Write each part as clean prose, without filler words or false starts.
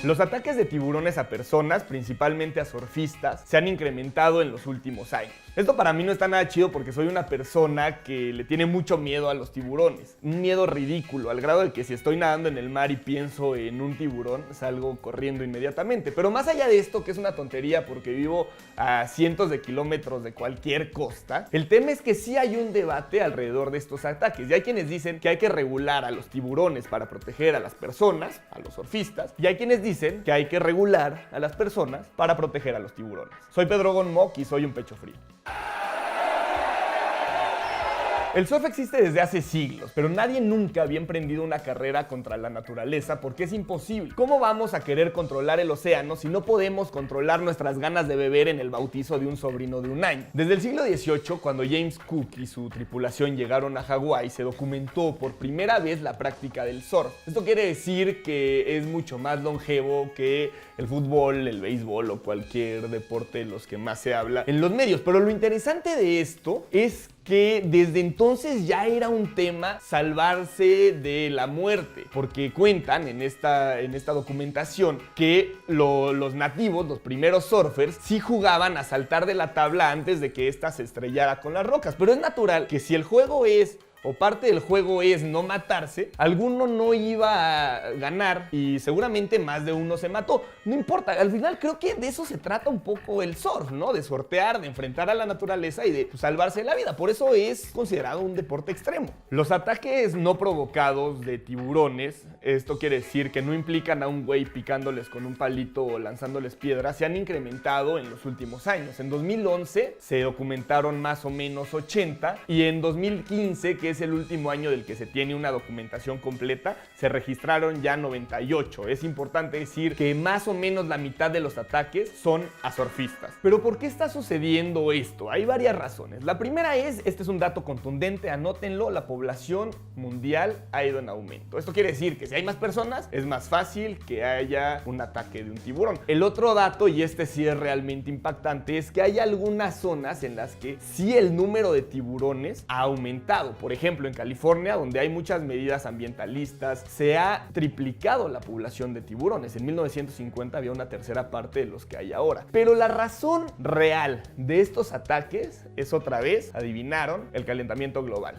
Los ataques de tiburones a personas, principalmente a surfistas, se han incrementado en los últimos años. Esto para mí no está nada chido porque soy una persona que le tiene mucho miedo a los tiburones. Un miedo ridículo, al grado de que si estoy nadando en el mar y pienso en un tiburón, salgo corriendo inmediatamente. Pero más allá de esto, que es una tontería porque vivo a cientos de kilómetros de cualquier costa, el tema es que sí hay un debate alrededor de estos ataques. Y hay quienes dicen que hay que regular a los tiburones para proteger a las personas, a los surfistas, y hay quienes dicen que hay que regular a las personas para proteger a los tiburones. Soy Pedro Gonmoc y soy un pecho frío. El surf existe desde hace siglos, pero nadie nunca había emprendido una carrera contra la naturaleza porque es imposible. ¿Cómo vamos a querer controlar el océano si no podemos controlar nuestras ganas de beber en el bautizo de un sobrino de 1 año? Desde el siglo XVIII, cuando James Cook y su tripulación llegaron a Hawái, se documentó por primera vez la práctica del surf. Esto quiere decir que es mucho más longevo que el fútbol, el béisbol o cualquier deporte de los que más se habla en los medios. Pero lo interesante de esto es que desde entonces ya era un tema salvarse de la muerte, porque cuentan en esta documentación que los nativos, los primeros surfers, sí jugaban a saltar de la tabla antes de que ésta se estrellara con las rocas. Pero es natural que si el juego es o parte del juego es no matarse, alguno no iba a ganar y seguramente más de uno se mató. No importa, al final creo que de eso se trata un poco el surf, ¿no? De sortear, de enfrentar a la naturaleza y de salvarse de la vida. Por eso es considerado un deporte extremo. Los ataques no provocados de tiburones, esto quiere decir que no implican a un güey picándoles con un palito o lanzándoles piedras, se han incrementado en los últimos años. En 2011 se documentaron más o menos 80 y en 2015, que es el último año del que se tiene una documentación completa, se registraron ya 98. Es importante decir que más o menos la mitad de los ataques son a surfistas. Pero ¿por qué está sucediendo esto? Hay varias razones. La primera es, este es un dato contundente, anótenlo, la población mundial ha ido en aumento. Esto quiere decir que si hay más personas, es más fácil que haya un ataque de un tiburón. El otro dato, y este sí es realmente impactante, es que hay algunas zonas en las que sí el número de tiburones ha aumentado. Por ejemplo, en California, donde hay muchas medidas ambientalistas, se ha triplicado la población de tiburones. En 1950 había una tercera parte de los que hay ahora. Pero la razón real de estos ataques es otra vez, adivinaron, el calentamiento global.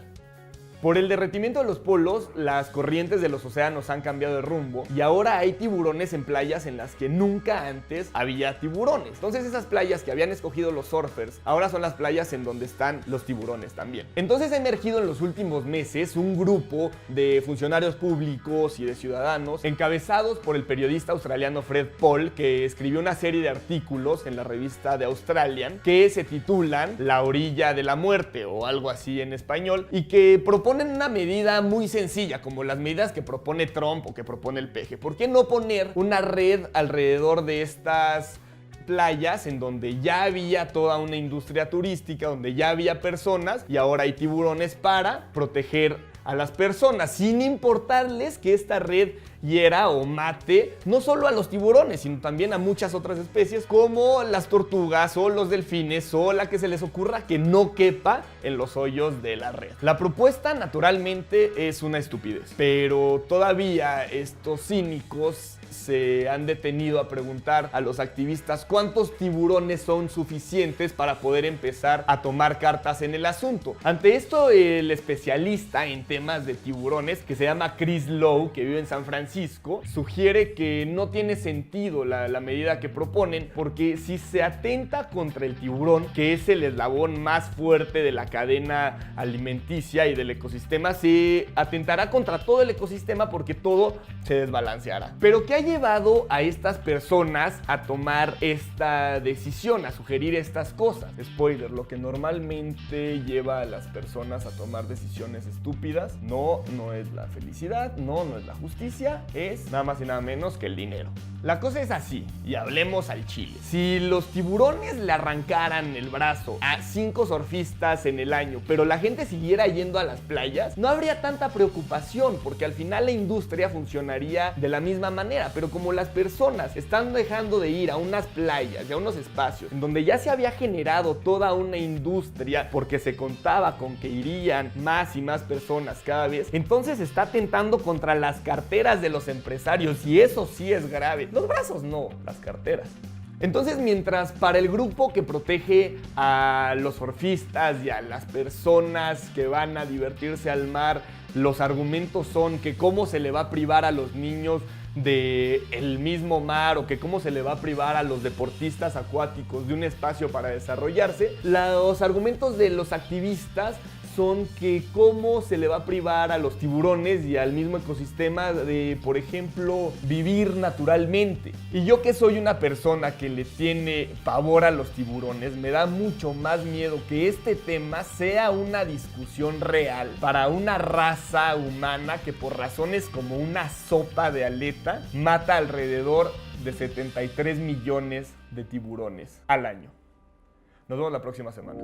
Por el derretimiento de los polos, las corrientes de los océanos han cambiado de rumbo y ahora hay tiburones en playas en las que nunca antes había tiburones. Entonces esas playas que habían escogido los surfers, ahora son las playas en donde están los tiburones también. Entonces ha emergido en los últimos meses un grupo de funcionarios públicos y de ciudadanos encabezados por el periodista australiano Fred Paul, que escribió una serie de artículos en la revista The Australian que se titulan La orilla de la muerte o algo así en español y que proponen una medida muy sencilla, como las medidas que propone Trump o que propone el PG. ¿Por qué no poner una red alrededor de estas playas en donde ya había toda una industria turística, donde ya había personas y ahora hay tiburones para proteger a las personas, sin importarles que esta red hiera o mate no solo a los tiburones, sino también a muchas otras especies como las tortugas o los delfines o la que se les ocurra que no quepa en los hoyos de la red? La propuesta naturalmente es una estupidez, pero todavía estos cínicos se han detenido a preguntar a los activistas cuántos tiburones son suficientes para poder empezar a tomar cartas en el asunto. Ante esto, el especialista en temas de tiburones, que se llama Chris Lowe, que vive en San Francisco, sugiere que no tiene sentido la medida que proponen, porque si se atenta contra el tiburón, que es el eslabón más fuerte de la cadena alimenticia y del ecosistema, se atentará contra todo el ecosistema porque todo se desbalanceará. Pero ¿qué ha llevado a estas personas a tomar esta decisión, a sugerir estas cosas? Spoiler, lo que normalmente lleva a las personas a tomar decisiones estúpidas no es la felicidad, no es la justicia, es nada más y nada menos que el dinero. La cosa es así, y hablemos al chile. Si los tiburones le arrancaran el brazo a 5 surfistas en el año, pero la gente siguiera yendo a las playas, no habría tanta preocupación, porque al final la industria funcionaría de la misma manera. Pero como las personas están dejando de ir a unas playas y a unos espacios en donde ya se había generado toda una industria, porque se contaba con que irían más y más personas cada vez, entonces está atentando contra las carteras de los empresarios, y eso sí es grave. Los brazos no, las carteras. Entonces, mientras para el grupo que protege a los surfistas y a las personas que van a divertirse al mar, los argumentos son que cómo se le va a privar a los niños del mismo mar o que cómo se le va a privar a los deportistas acuáticos de un espacio para desarrollarse, los argumentos de los activistas son que cómo se le va a privar a los tiburones y al mismo ecosistema de, por ejemplo, vivir naturalmente. Y yo, que soy una persona que le tiene pavor a los tiburones, me da mucho más miedo que este tema sea una discusión real para una raza humana que por razones como una sopa de aleta mata alrededor de 73 millones de tiburones al año. Nos vemos la próxima semana.